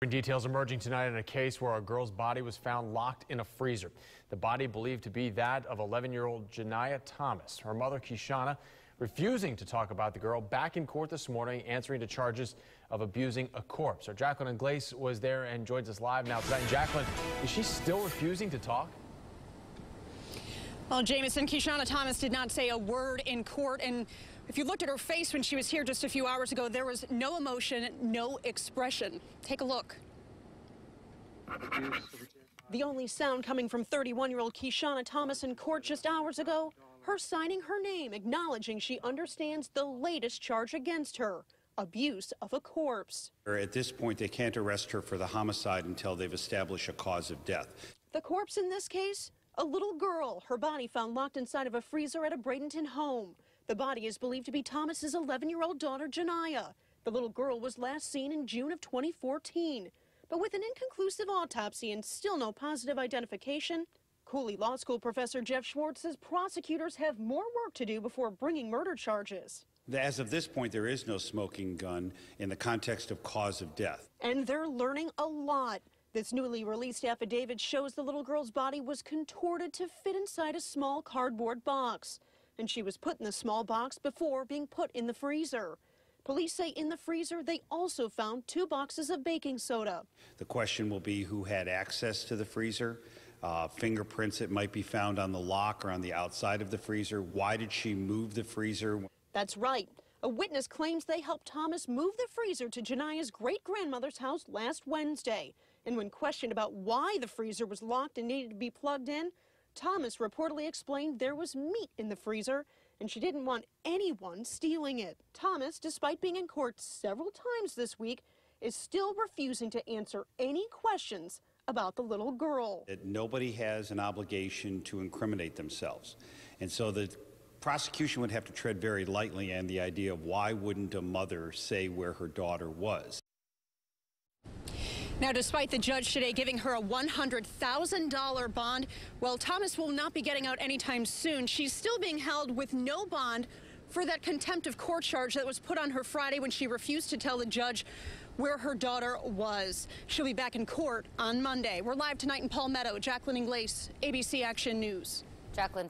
Details emerging tonight in a case where a girl's body was found locked in a freezer. The body believed to be that of 11-year-old Janiyah Thomas. Her mother, Kishana, refusing to talk about the girl, back in court this morning, answering to charges of abusing a corpse. Our Jacqueline Glace was there and joins us live now tonight. Jacqueline, is she still refusing to talk? Well, Jameson, Kishana Thomas did not say a word in court, and if you looked at her face when she was here just a few hours ago, there was no emotion, no expression. Take a look. The only sound coming from 31-year-old Kishana Thomas in court just hours ago, her signing her name, acknowledging she understands the latest charge against her, abuse of a corpse. At this point, they can't arrest her for the homicide until they've established a cause of death. The corpse in this case? A little girl, her body found locked inside of a freezer at a Bradenton home. The body is believed to be Thomas's 11-year-old daughter, Janiyah. The little girl was last seen in June of 2014. But with an inconclusive autopsy and still no positive identification, Cooley Law School professor Jeff Schwartz says prosecutors have more work to do before bringing murder charges. As of this point, there is no smoking gun in the context of cause of death. And they're learning a lot. This newly released affidavit shows the little girl's body was contorted to fit inside a small cardboard box. And she was put in the small box before being put in the freezer. Police say in the freezer they also found 2 boxes of baking soda. The question will be who had access to the freezer, fingerprints that might be found on the lock or on the outside of the freezer. Why did she move the freezer? That's right. A witness claims they helped Thomas move the freezer to Janiyah's great-grandmother's house last Wednesday. And when questioned about why the freezer was locked and needed to be plugged in, Thomas reportedly explained there was meat in the freezer and she didn't want anyone stealing it. Thomas, despite being in court several times this week, is still refusing to answer any questions about the little girl. Nobody has an obligation to incriminate themselves. And so the prosecution would have to tread very lightly on the idea of why wouldn't a mother say where her daughter was. Now, despite the judge today giving her a $100,000 bond, well, Thomas will not be getting out anytime soon. She's still being held with no bond for that contempt of court charge that was put on her Friday when she refused to tell the judge where her daughter was. She'll be back in court on Monday. We're live tonight in Palmetto. Jacqueline Glace, ABC Action News. Jacqueline.